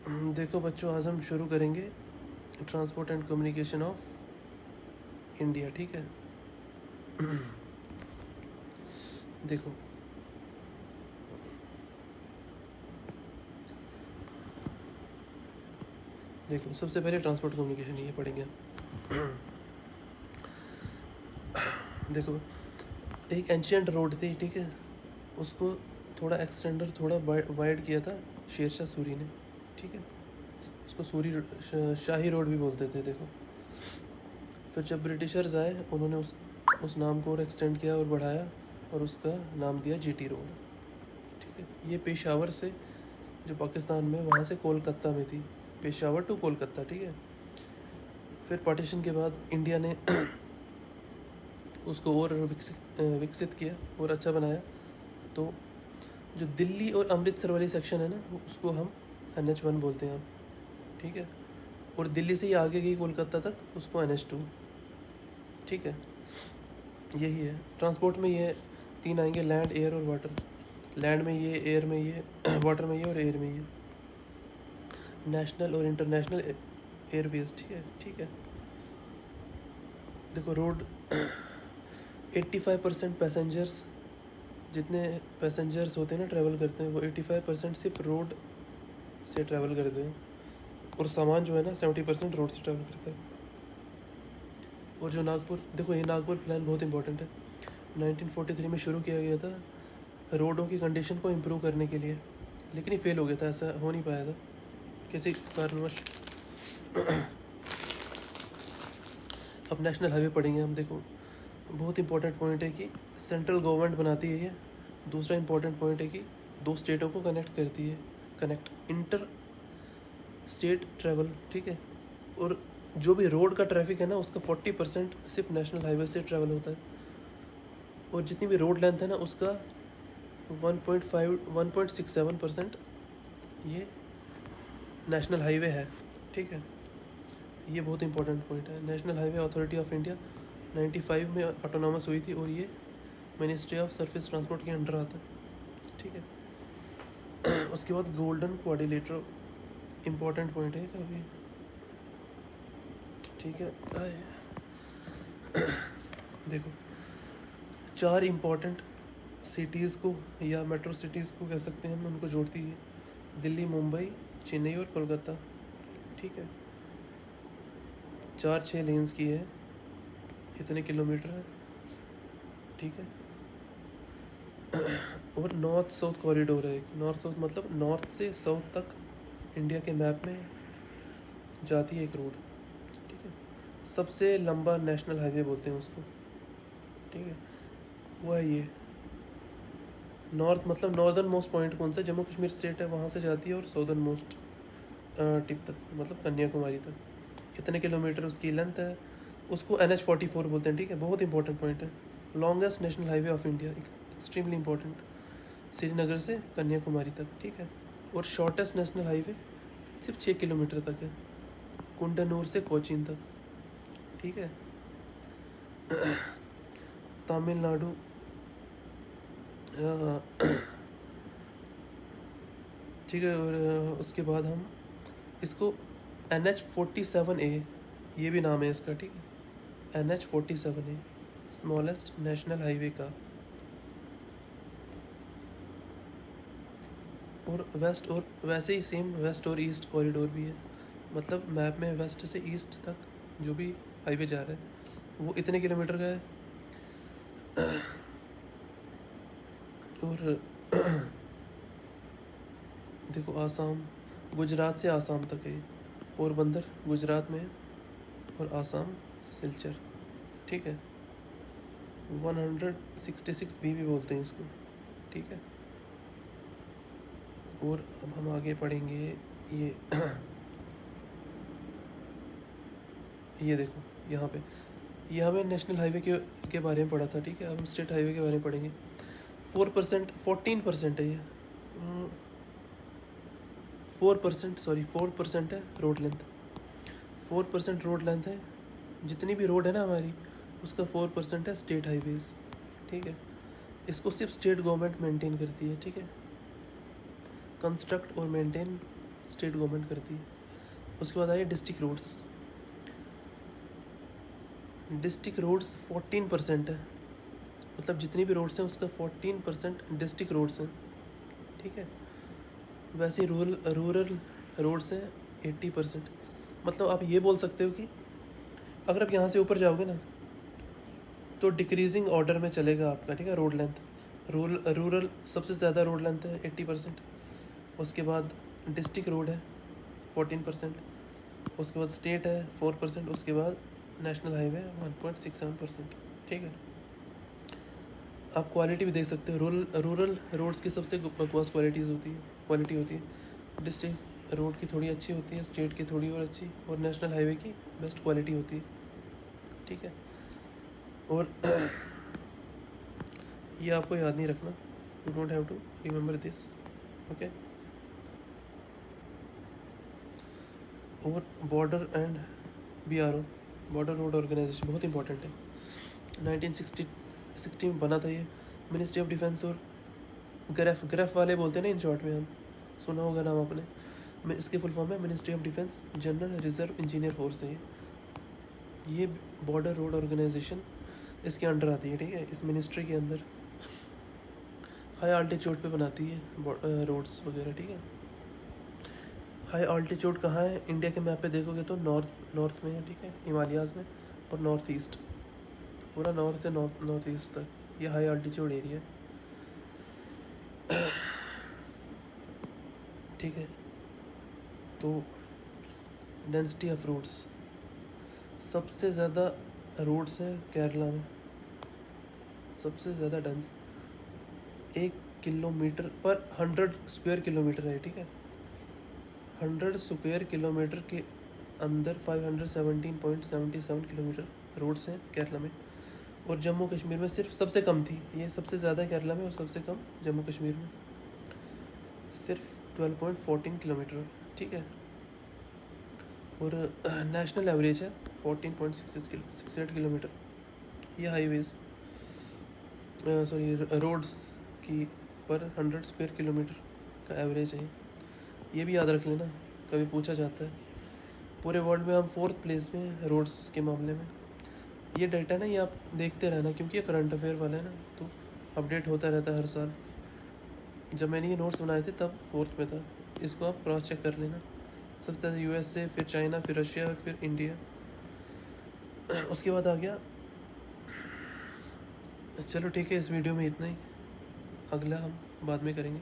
देखो बच्चों, आज हम शुरू करेंगे transport and communication of India. ठीक है। देखो देखो सबसे पहले ट्रांसपोर्ट कम्युनिकेशन ये पढ़ेंगे। देखो, एक एंशियंट रोड थी, ठीक है। उसको थोड़ा एक्सटेंडर, थोड़ा वाइड किया था शेरशाह सूरी ने, ठीक है। उसको शाही रोड भी बोलते थे। देखो, फिर जब ब्रिटिशर्स आए, उन्होंने उस नाम को और एक्सटेंड किया और बढ़ाया और उसका नाम दिया जीटी रोड, ठीक है। ये पेशावर से, जो पाकिस्तान में, वहाँ से कोलकाता में थी, पेशावर टू कोलकाता, ठीक है। फिर पार्टीशन के बाद इंडिया ने उसको और विकसित किया और अच्छा बनाया। तो जो दिल्ली और अमृतसर वाली सेक्शन है ना, उसको हम NH1 बोलते हैं अब, ठीक है। और दिल्ली से ही आगे गई कोलकाता तक, उसको NH2, ठीक है। यही है ट्रांसपोर्ट में। ये तीन आएंगे, लैंड, एयर और वाटर। लैंड में ये, एयर में ये, वाटर में ये और एयर में ये। नेशनल और इंटरनेशनल एयरवेज, ठीक है, ठीक है। देखो, रोड 85% पैसेंजर्स, जितने पैसेंजर्स होते हैं ना, ट्रैवल करते हैं, वो 85% सिर्फ रोड से ट्रैवल करते हैं। और सामान जो है ना, 70% रोड से ट्रैवल करता है। और जो नागपुर, देखो ये नागपुर प्लान बहुत इंपॉर्टेंट है। 1943 में शुरू किया गया था रोडों की कंडीशन को इम्प्रूव करने के लिए, लेकिन ये फेल हो गया था, ऐसा हो नहीं पाया था किसी कारणवश। अब नेशनल हाईवे पढ़ेंगे हम। देखो, बहुत इंपॉर्टेंट पॉइंट है कि सेंट्रल गवर्नमेंट बनाती है ये। दूसरा इंपॉर्टेंट पॉइंट है कि दो स्टेटों को कनेक्ट करती है, इंटर स्टेट ट्रैवल, ठीक है। और जो भी रोड का ट्रैफिक है ना, उसका 40% सिर्फ नेशनल हाईवे से ट्रैवल होता है। और जितनी भी रोड लेंथ है ना, उसका 1.67% ये नेशनल हाईवे है, ठीक है। ये बहुत इंपॉर्टेंट पॉइंट है। National highway authority of India 95 में ऑटोनॉमस हुई थी, और ये मिनिस्ट्री ऑफ सरफेस ट्रांसपोर्ट के अंडर आता है, ठीक है। उसके बाद गोल्डन क्वाड्रिलेटरल, इम्पॉर्टेंट पॉइंट है काफ़ी, ठीक है। देखो, 4 इम्पॉर्टेंट सिटीज़ को, या मेट्रो सिटीज़ को कह सकते हैं हम, उनको जोड़ती है। दिल्ली, मुंबई, चेन्नई और कोलकाता, ठीक है। 4-6 लेन्स की है, इतने किलोमीटर है, ठीक है। और नॉर्थ साउथ कॉरिडोर है। नॉर्थ साउथ मतलब नॉर्थ से साउथ तक इंडिया के मैप में जाती है एक रोड, ठीक है। सबसे लंबा नेशनल हाईवे बोलते हैं उसको, ठीक है। वो है ये। नॉर्थ मतलब नॉर्दर्न मोस्ट पॉइंट कौन सा, जम्मू कश्मीर स्टेट है, वहाँ से जाती है, और साउदर्न मोस्ट टिप तक, मतलब कन्याकुमारी तक। कितने किलोमीटर उसकी लेंथ है, उसको NH44 बोलते हैं, ठीक है। बहुत इंपॉर्टेंट पॉइंट है। Longest national highway of India, extremely important, Srinagar से कन्याकुमारी तक, ठीक है। और शॉर्टेस्ट नेशनल हाईवे सिर्फ 6 किलोमीटर तक है, कुंडनूर से कोचीन तक, ठीक है। तमिलनाडु, ठीक है। और उसके बाद हम इसको NH47A, ये भी नाम है इसका, ठीक है। NH47A, स्मॉलेस्ट नेशनल हाईवे का। और वेस्ट, और वैसे ही सेम वेस्ट और ईस्ट कॉरिडोर भी है, मतलब मैप में वेस्ट से ईस्ट तक जो भी हाईवे जा रहा है, वो इतने किलोमीटर का है। और देखो, आसाम, गुजरात से आसाम तक है। पोरबंदर गुजरात में है, और आसाम सिलचर, ठीक है। 166B भी बोलते हैं इसको, ठीक है। और अब हम आगे पढ़ेंगे ये। ये देखो, यहाँ पे ये हमें नेशनल हाईवे के बारे में पढ़ा था, ठीक है। अब हम स्टेट हाईवे के बारे में पढ़ेंगे। 14% है ये, 4% है रोड लेंथ। 4% रोड लेंथ है, जितनी भी रोड है ना हमारी, उसका 4% है स्टेट हाईवेज, ठीक है। इसको सिर्फ स्टेट गवर्नमेंट मेंटेन करती है, ठीक है। कंस्ट्रक्ट और मेंटेन स्टेट गवर्नमेंट करती है। उसके बाद आइए डिस्ट्रिक्ट रोड्स। डिस्ट्रिक्ट रोड्स 14% है, मतलब जितनी भी रोड्स हैं उसका 14% डिस्ट्रिक्ट रोड्स हैं, ठीक है। वैसे ही रूरल रोड्स हैं 80%। मतलब आप ये बोल सकते हो कि अगर आप यहाँ से ऊपर जाओगे ना तो डिक्रीजिंग ऑर्डर में चलेगा आपका, ठीक है, रोड लेंथ। रूरल सबसे ज़्यादा रोड लेंथ है 80%। उसके बाद डिस्ट्रिक्ट रोड है 14%। उसके बाद स्टेट है 4%। उसके बाद नेशनल हाईवे 1.67%, ठीक है। आप क्वालिटी भी देख सकते हो, रूरल रोड्स की सबसे बकवास क्वालिटी होती है। डिस्ट्रिक्ट रोड की थोड़ी अच्छी होती है, स्टेट की थोड़ी और अच्छी, और नेशनल हाईवे की बेस्ट क्वालिटी होती है, ठीक है। और ये आपको याद नहीं रखना, you don't have to remember this, okay. और border and BRO, border road organisation, बहुत इंपॉर्टेंट है। 1960 में बना था ये, मिनिस्ट्री ऑफ डिफेंस। और ग्रेफ वाले बोलते हैं ना इन शॉर्ट में, हम सुना होगा नाम आपने। इसके फुल फॉर्म है ministry of defence general reserve engineer force है ये बॉर्डर रोड ऑर्गेनाइजेशन इसके अंडर आती है, ठीक है। इस मिनिस्ट्री के अंदर हाई आल्टीट्यूड पे बनाती है रोड्स वगैरह, ठीक है। हाई आल्टीट्यूड कहाँ है इंडिया के मैप पे देखोगे तो नॉर्थ में है, ठीक है, हिमालयाज़ में, और नॉर्थ ईस्ट, पूरा नॉर्थ से नॉर्थ ईस्ट तक ये हाई आल्टीट्यूड एरिया है, ठीक है। तो डेंसिटी ऑफ रोड्स, सबसे ज़्यादा रोड्स हैं केरला में, सबसे ज़्यादा डेंस, 1 किलोमीटर पर 100 स्क्वायर किलोमीटर है, ठीक है। 100 स्क्वायर किलोमीटर के अंदर 517.77 किलोमीटर रोड्स हैं केरला में। और जम्मू कश्मीर में सिर्फ सबसे कम थी, ये सबसे ज़्यादा केरला में और सबसे कम जम्मू कश्मीर में, सिर्फ 12.14 किलोमीटर, ठीक है। और नेशनल एवरेज है 14.68 किलोमीटर। ये हाईवेज़ रोड्स की पर 100 स्क्वायर किलोमीटर का एवरेज है। ये भी याद रख लेना, कभी पूछा जाता है। पूरे वर्ल्ड में हम 4th प्लेस में हैं रोड्स के मामले में। ये डाटा ना, ये आप देखते रहना, क्योंकि ये करंट अफेयर वाला है ना, तो अपडेट होता रहता है हर साल। जब मैंने ये नोट्स बनाए थे तब 4th में था, इसको आप क्रॉस चेक कर लेना। सबसे ज़्यादा USA, फिर चाइना, फिर रशिया, और फिर इंडिया। उसके बाद आ गया। चलो ठीक है, इस वीडियो में इतना ही, अगला हम बाद में करेंगे।